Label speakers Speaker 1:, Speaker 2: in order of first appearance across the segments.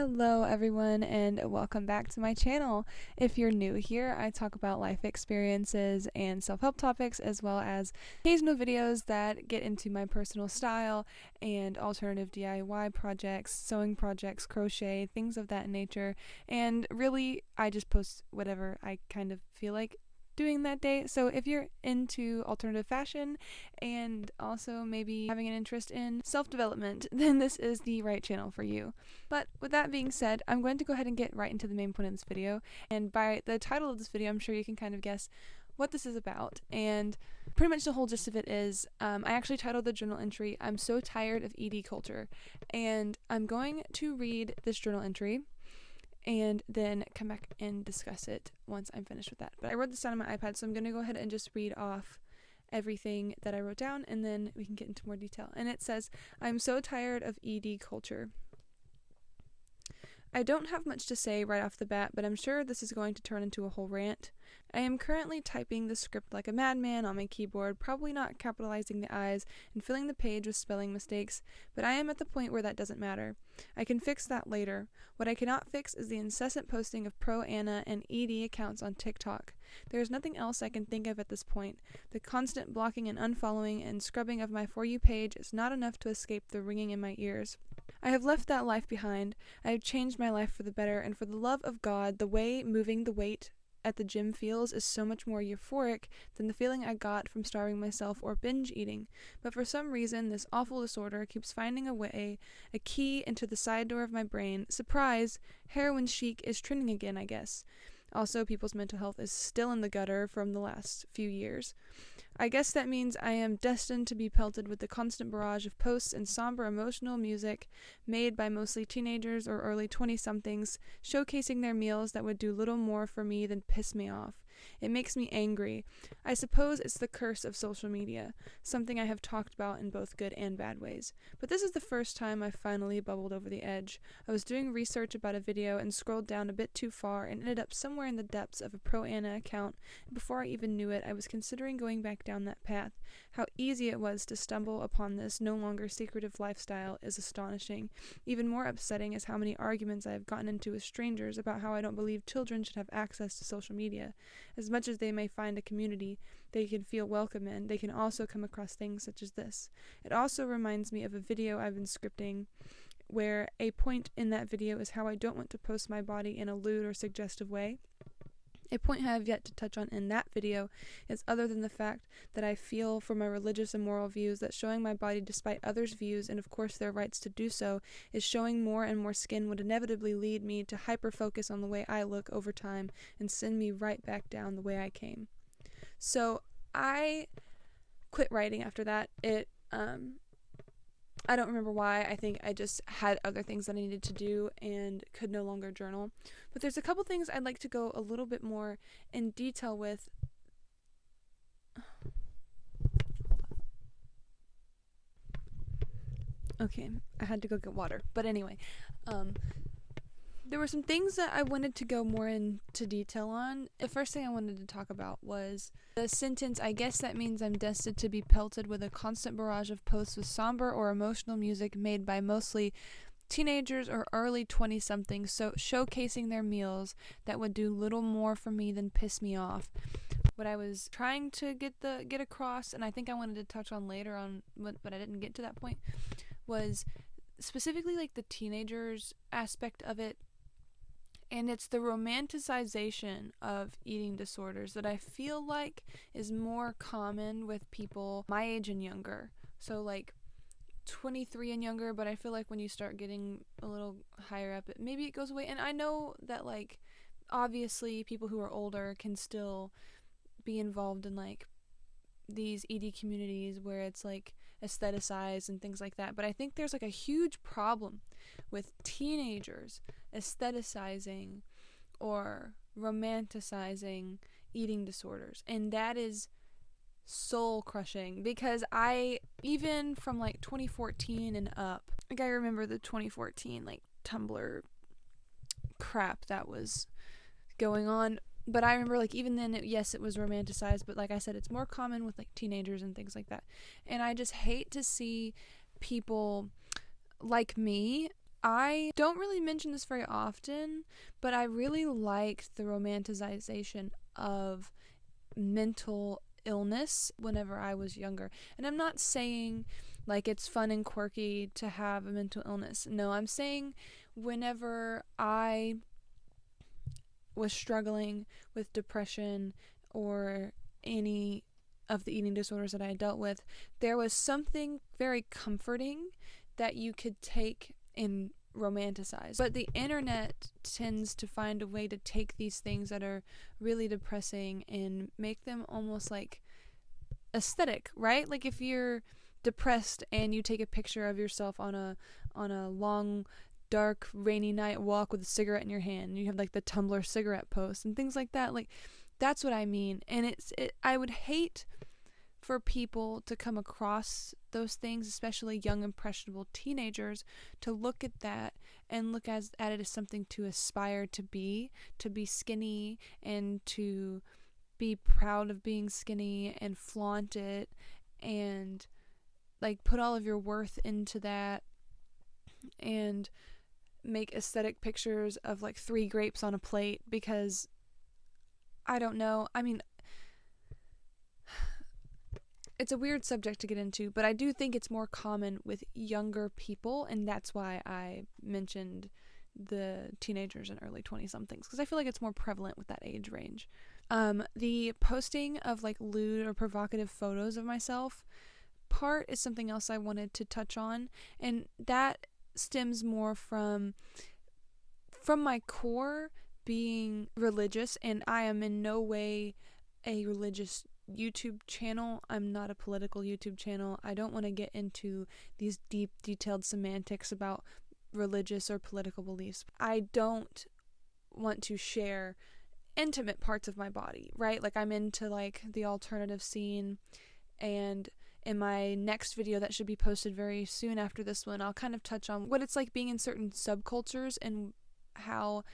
Speaker 1: Hello everyone and welcome back to my channel. If you're new here, I talk about life experiences and self-help topics as well as occasional videos that get into my personal style and alternative DIY projects, sewing projects, crochet, things of that nature. And really, I just post whatever I kind of feel like doing that day. So if you're into alternative fashion and also maybe having an interest in self-development, then this is the right channel for you. But with that being said, I'm going to go ahead and get right into the main point of this video. And by the title of this video, I'm sure you can kind of guess what this is about. And pretty much the whole gist of it is, I actually titled the journal entry, "I'm so tired of ED culture." And I'm going to read this journal entry and then come back and discuss it once I'm finished with that. But I wrote this down on my iPad, so I'm going to go ahead and just read off everything that I wrote down, and then we can get into more detail. And it says, "I'm so tired of ED culture. I don't have much to say right off the bat, but I'm sure this is going to turn into a whole rant. I am currently typing the script like a madman on my keyboard, probably not capitalizing the I's and filling the page with spelling mistakes, but I am at the point where that doesn't matter. I can fix that later. What I cannot fix is the incessant posting of pro-Anna and ED accounts on TikTok. There is nothing else I can think of at this point. The constant blocking and unfollowing and scrubbing of my For You page is not enough to escape the ringing in my ears. I have left that life behind. I have changed my life for the better, and for the love of God, the way moving the weight at the gym feels is so much more euphoric than the feeling I got from starving myself or binge eating. But for some reason, this awful disorder keeps finding a key into the side door of my brain. Surprise! Heroin chic is trending again, I guess. Also, people's mental health is still in the gutter from the last few years. I guess that means I am destined to be pelted with the constant barrage of posts and somber emotional music made by mostly teenagers or early 20-somethings, showcasing their meals that would do little more for me than piss me off. It makes me angry. I suppose it's the curse of social media, something I have talked about in both good and bad ways. But this is the first time I've finally bubbled over the edge. I was doing research about a video and scrolled down a bit too far and ended up somewhere in the depths of a pro-Anna account. Before I even knew it, I was considering going back down that path. How easy it was to stumble upon this no longer secretive lifestyle is astonishing. Even more upsetting is how many arguments I have gotten into with strangers about how I don't believe children should have access to social media. As much as they may find a community they can feel welcome in, they can also come across things such as this. It also reminds me of a video I've been scripting, where a point in that video is how I don't want to post my body in a lewd or suggestive way. A point I have yet to touch on in that video is other than the fact that I feel for my religious and moral views that showing my body despite others' views, and of course their rights to do so, is showing more and more skin would inevitably lead me to hyper-focus on the way I look over time and send me right back down the way I came. So I quit writing after that. I don't remember why. I think I just had other things that I needed to do and could no longer journal. But there's a couple things I'd like to go a little bit more in detail with. Okay, I had to go get water. But anyway, there were some things that I wanted to go more into detail on. The first thing I wanted to talk about was the sentence, "I guess that means I'm destined to be pelted with a constant barrage of posts with somber or emotional music made by mostly teenagers or early 20-somethings, so showcasing their meals that would do little more for me than piss me off." What I was trying to get across, and I think I wanted to touch on later on, but I didn't get to that point, was specifically like the teenagers aspect of it. And it's the romanticization of eating disorders that I feel like is more common with people my age and younger. So like 23 and younger, but I feel like when you start getting a little higher up, maybe it goes away. And I know that like obviously people who are older can still be involved in like these ED communities where it's like aestheticized and things like that, but I think there's like a huge problem with teenagers aestheticizing or romanticizing eating disorders, and that is soul crushing because even from like 2014 and up, like I remember the 2014 like Tumblr crap that was going on. But I remember, like, even then, yes, it was romanticized, but like I said, it's more common with, like, teenagers and things like that. And I just hate to see people like me I don't really mention this very often, but I really liked the romanticization of mental illness whenever I was younger. And I'm not saying like it's fun and quirky to have a mental illness. No, I'm saying whenever I was struggling with depression or any of the eating disorders that I dealt with, there was something very comforting that you could take and romanticize. But the internet tends to find a way to take these things that are really depressing and make them almost like aesthetic, right? Like if you're depressed and you take a picture of yourself on a long dark rainy night walk with a cigarette in your hand, and you have like the Tumblr cigarette post and things like that, like that's what I mean. And I would hate for people to come across those things, especially young impressionable teenagers, to look at that and look at it as something to aspire to be skinny and to be proud of being skinny and flaunt it and like put all of your worth into that and make aesthetic pictures of like 3 grapes on a plate, because I don't know. I mean, it's a weird subject to get into, but I do think it's more common with younger people, and that's why I mentioned the teenagers and early 20-somethings, because I feel like it's more prevalent with that age range. The posting of like lewd or provocative photos of myself part is something else I wanted to touch on, and that stems more from my core being religious, and I am in no way a religious YouTube channel. I'm not a political YouTube channel. I don't want to get into these deep, detailed semantics about religious or political beliefs. I don't want to share intimate parts of my body, right? Like I'm into like the alternative scene, and in my next video that should be posted very soon after this one, I'll kind of touch on what it's like being in certain subcultures and how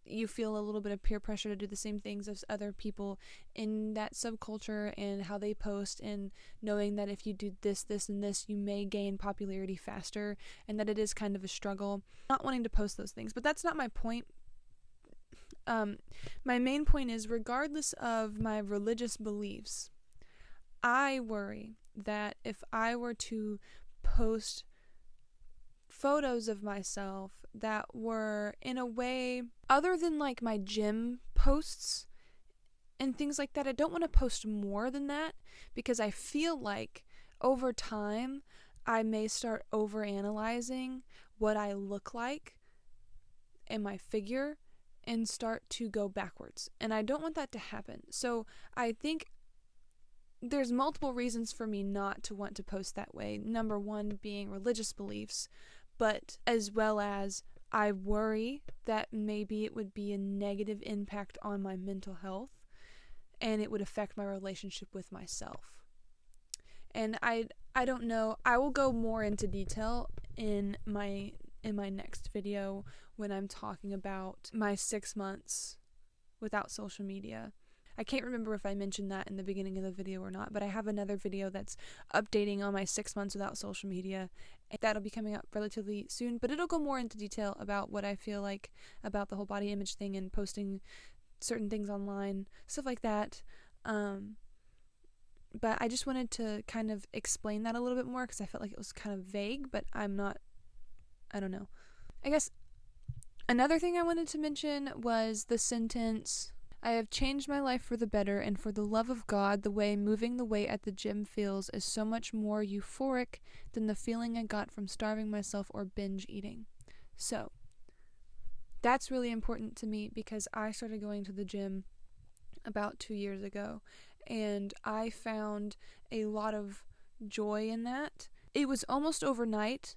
Speaker 1: you feel a little bit of peer pressure to do the same things as other people in that subculture, and how they post, and knowing that if you do this, this, and this, you may gain popularity faster, and that it is kind of a struggle. Not wanting to post those things, but that's not my point. My main point is, regardless of my religious beliefs, I worry that if I were to post photos of myself that were in a way other than like my gym posts and things like that, I don't want to post more than that, because I feel like over time I may start overanalyzing what I look like and my figure and start to go backwards, and I don't want that to happen. So I think there's multiple reasons for me not to want to post that way. Number one being religious beliefs, but as well as I worry that maybe it would be a negative impact on my mental health, and it would affect my relationship with myself. And I don't know. I will go more into detail in my next video when I'm talking about my 6 months without social media. I can't remember if I mentioned that in the beginning of the video or not, but I have another video that's updating on my 6 months without social media. That'll be coming up relatively soon, but it'll go more into detail about what I feel like about the whole body image thing and posting certain things online, stuff like that. But I just wanted to kind of explain that a little bit more, because I felt like it was kind of vague, but I don't know. I guess another thing I wanted to mention was the sentence, "I have changed my life for the better, and for the love of God, the way moving the weight at the gym feels is so much more euphoric than the feeling I got from starving myself or binge eating." So, that's really important to me, because I started going to the gym about 2 years ago, and I found a lot of joy in that. It was almost overnight,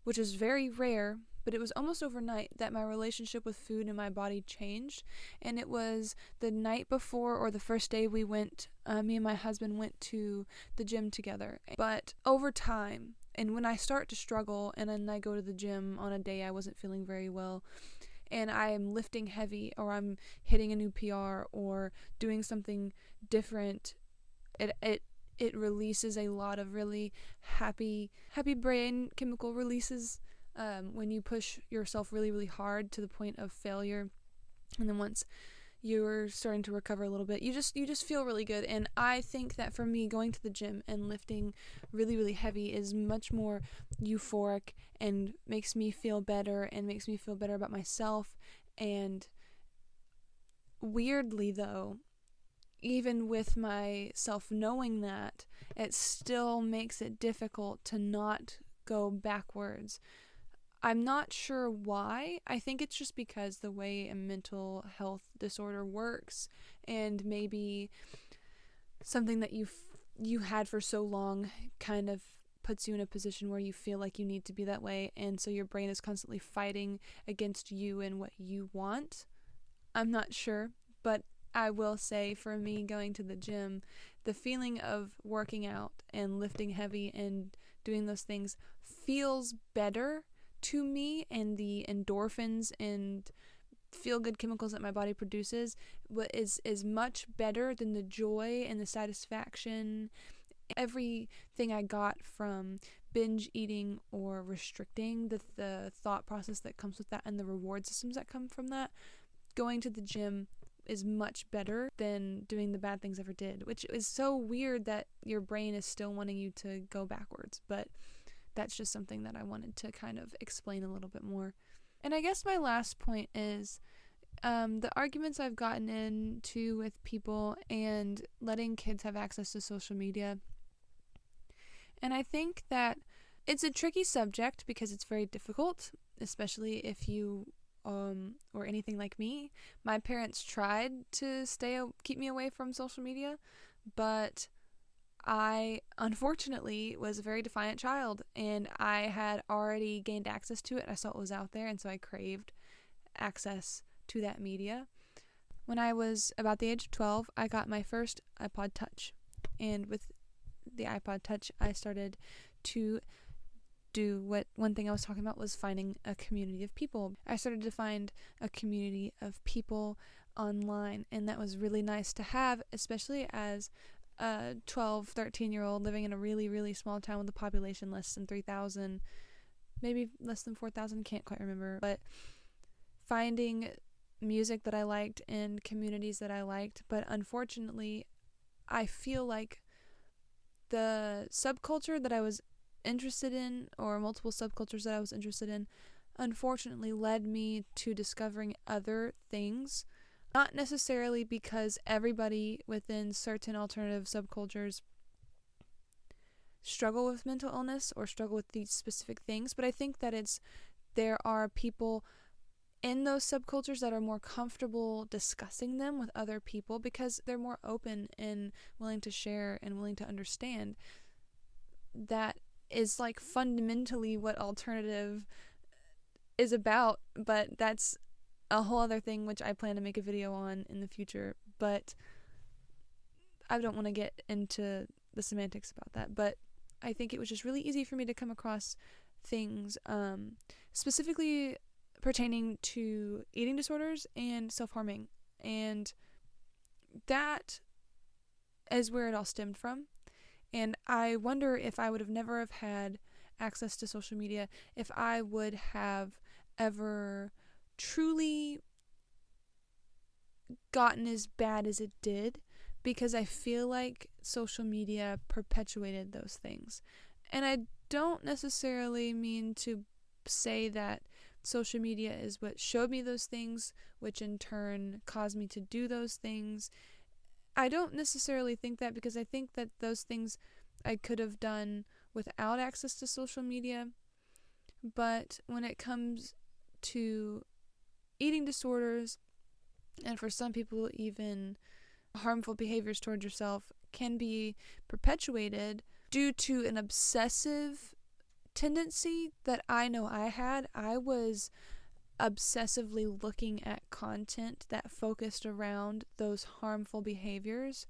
Speaker 1: which is very rare, but it was almost overnight that my relationship with food and my body changed. And it was the night before, or the first day we went, me and my husband went to the gym together. But over time, and when I start to struggle and then I go to the gym on a day I wasn't feeling very well, and I am lifting heavy, or I'm hitting a new PR, or doing something different, it releases a lot of really happy brain chemical releases, when you push yourself really, really hard to the point of failure, and then once you're starting to recover a little bit, you just feel really good. And I think that for me, going to the gym and lifting really, really heavy is much more euphoric and makes me feel better and makes me feel better about myself. And weirdly though, even with myself knowing that, it still makes it difficult to not go backwards. I'm not sure why. I think it's just because the way a mental health disorder works, and maybe something that you had for so long kind of puts you in a position where you feel like you need to be that way, and so your brain is constantly fighting against you and what you want. I'm not sure, but I will say for me, going to the gym, the feeling of working out and lifting heavy and doing those things feels better to me, and the endorphins and feel-good chemicals that my body produces is much better than the joy and the satisfaction, everything I got from binge eating or restricting, the thought process that comes with that and the reward systems that come from that. Going to the gym is much better than doing the bad things I ever did, which is so weird that your brain is still wanting you to go backwards, but that's just something that I wanted to kind of explain a little bit more. And I guess my last point is the arguments I've gotten into with people and letting kids have access to social media. And I think that it's a tricky subject because it's very difficult, especially if you or anything like me. My parents tried to keep me away from social media, but I unfortunately was a very defiant child, and I had already gained access to it. I saw it was out there, and so I craved access to that media. When I was about the age of 12, I got my first iPod Touch, and with the iPod Touch, I started to do what one thing I was talking about was finding a community of people. I started to find a community of people online, and that was really nice to have, especially as a 12, 13-year-old living in a really, really small town with a population less than 3,000, maybe less than 4,000, can't quite remember. But finding music that I liked and communities that I liked, but unfortunately, I feel like the subculture that I was interested in, or multiple subcultures that I was interested in, unfortunately led me to discovering other things. Not necessarily because everybody within certain alternative subcultures struggle with mental illness or struggle with these specific things, but I think that there are people in those subcultures that are more comfortable discussing them with other people because they're more open and willing to share and willing to understand. That is like fundamentally what alternative is about, but that's a whole other thing which I plan to make a video on in the future, but I don't want to get into the semantics about that. But I think it was just really easy for me to come across things specifically pertaining to eating disorders and self-harming, and that is where it all stemmed from. And I wonder if I would have never have had access to social media, if I would have ever truly gotten as bad as it did, because I feel like social media perpetuated those things. And I don't necessarily mean to say that social media is what showed me those things, which in turn caused me to do those things. I don't necessarily think that, because I think that those things I could have done without access to social media. But when it comes to eating disorders, and for some people even harmful behaviors towards yourself, can be perpetuated due to an obsessive tendency that I know I had. I was obsessively looking at content that focused around those harmful behaviors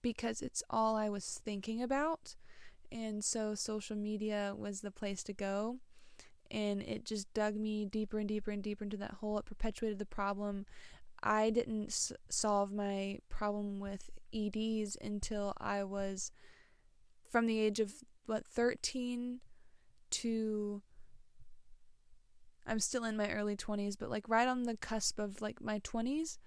Speaker 1: because it's all I was thinking about. And so social media was the place to go, and it just dug me deeper and deeper and deeper into that hole. It perpetuated the problem. I didn't solve my problem with EDs until I was from the age of 13 to I'm still in my early 20s, but like right on the cusp of like my 20s.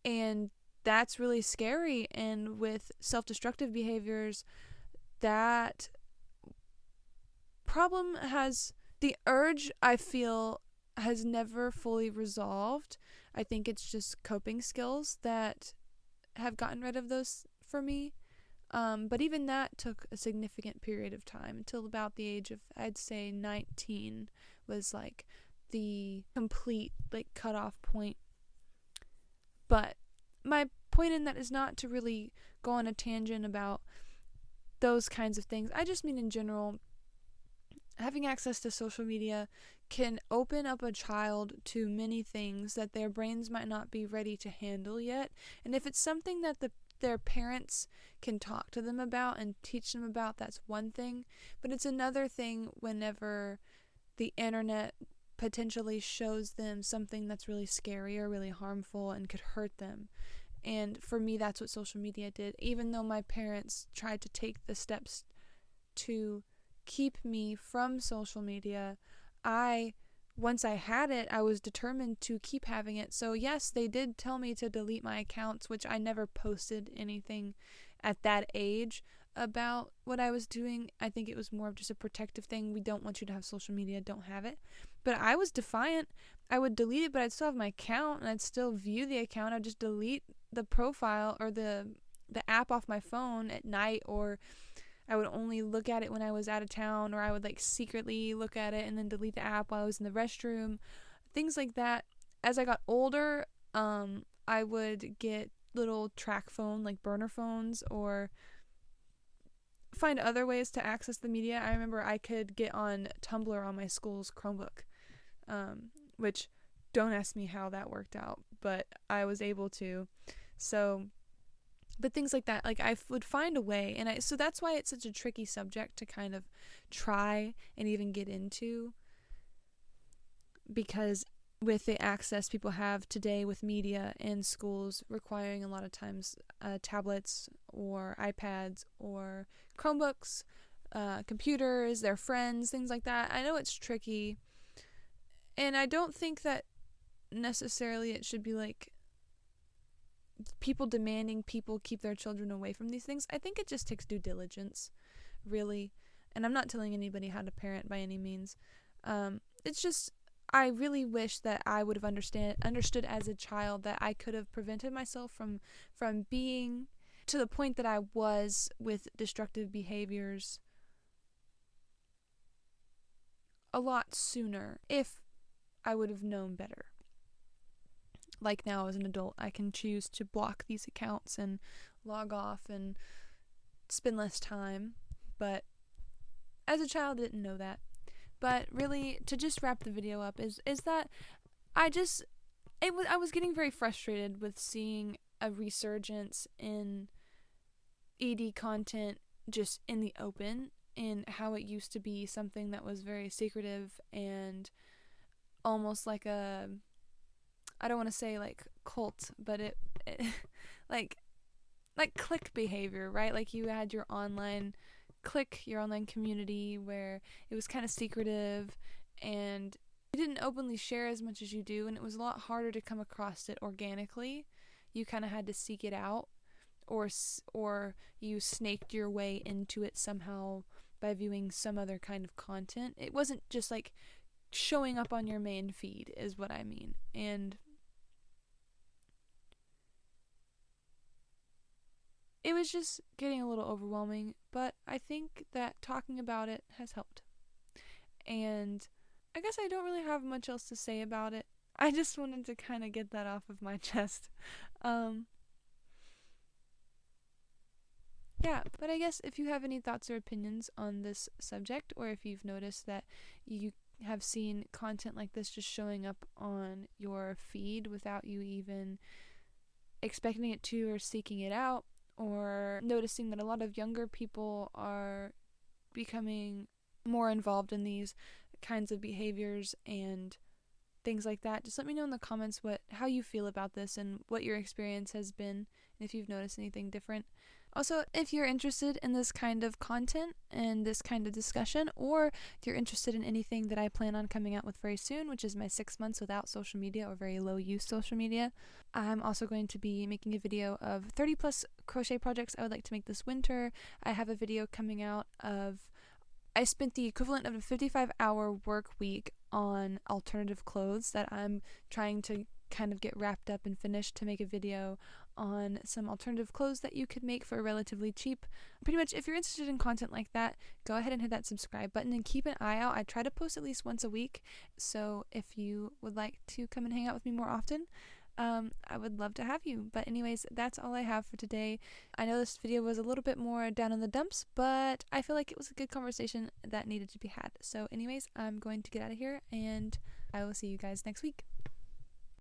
Speaker 1: And that's really scary. And with self-destructive behaviors, that problem has the urge, I feel, has never fully resolved. I think it's just coping skills that have gotten rid of those for me. But even that took a significant period of time until about the age of, I'd say, 19 was like the complete like cutoff point. But my point in that is not to really go on a tangent about those kinds of things. I just mean in general, having access to social media can open up a child to many things that their brains might not be ready to handle yet. And if it's something that their parents can talk to them about and teach them about, that's one thing. But it's another thing whenever the internet potentially shows them something that's really scary or really harmful and could hurt them. And for me, that's what social media did. Even though my parents tried to take the steps to keep me from social media, once I had it, I was determined to keep having it. So yes, they did tell me to delete my accounts, which I never posted anything at that age about what I was doing. I think it was more of just a protective thing. We don't want you to have social media, don't have it. But I was defiant. I would delete it, but I'd still have my account and I'd still view the account. I'd just delete the profile or the app off my phone at night, or I would only look at it when I was out of town, or I would like secretly look at it and then delete the app while I was in the restroom. Things like that. As I got older, I would get little track phone, like burner phones, or find other ways to access the media. I remember I could get on Tumblr on my school's Chromebook, which don't ask me how that worked out, but I was able to. So, but things like that, like I would find a way, and so that's why it's such a tricky subject to kind of try and even get into, because with the access people have today with media in schools requiring a lot of times tablets or iPads or Chromebooks, computers, their friends, things like that. I know it's tricky, and I don't think that necessarily it should be like people demanding people keep their children away from these things. I think it just takes due diligence, really. And I'm not telling anybody how to parent by any means. It's just, I really wish that I would have understood as a child that I could have prevented myself from being to the point that I was with destructive behaviors a lot sooner if I would have known better. Like now as an adult, I can choose to block these accounts and log off and spend less time. But as a child, I didn't know that. But really, to just wrap the video up, is that I was getting very frustrated with seeing a resurgence in ED content just in the open, and how it used to be something that was very secretive and almost like a, I don't want to say like cult, but it like clique behavior, right? Like you had your online clique, your online community, where it was kind of secretive and you didn't openly share as much as you do, and it was a lot harder to come across it organically. You kind of had to seek it out, or you snaked your way into it somehow by viewing some other kind of content. It wasn't just like showing up on your main feed, is what I mean. And it was just getting a little overwhelming, but I think that talking about it has helped. And I guess I don't really have much else to say about it. I just wanted to kind of get that off of my chest. Yeah, but I guess if you have any thoughts or opinions on this subject, or if you've noticed that you have seen content like this just showing up on your feed without you even expecting it to or seeking it out, or noticing that a lot of younger people are becoming more involved in these kinds of behaviors and things like that, just let me know in the comments how you feel about this and what your experience has been, and if you've noticed anything different. Also, if you're interested in this kind of content and this kind of discussion, or if you're interested in anything that I plan on coming out with very soon, which is my 6 months without social media or very low use social media, I'm also going to be making a video of 30 plus crochet projects I would like to make this winter. I have a video coming out of I spent the equivalent of a 55-hour work week on alternative clothes that I'm trying to kind of get wrapped up and finished to make a video on some alternative clothes that you could make for relatively cheap. Pretty much, if you're interested in content like that, go ahead and hit that subscribe button and keep an eye out. I try to post at least once a week, so if you would like to come and hang out with me more often, I would love to have you. But anyways, that's all I have for today. I know this video was a little bit more down in the dumps, but I feel like it was a good conversation that needed to be had. So anyways, I'm going to get out of here, and I will see you guys next week.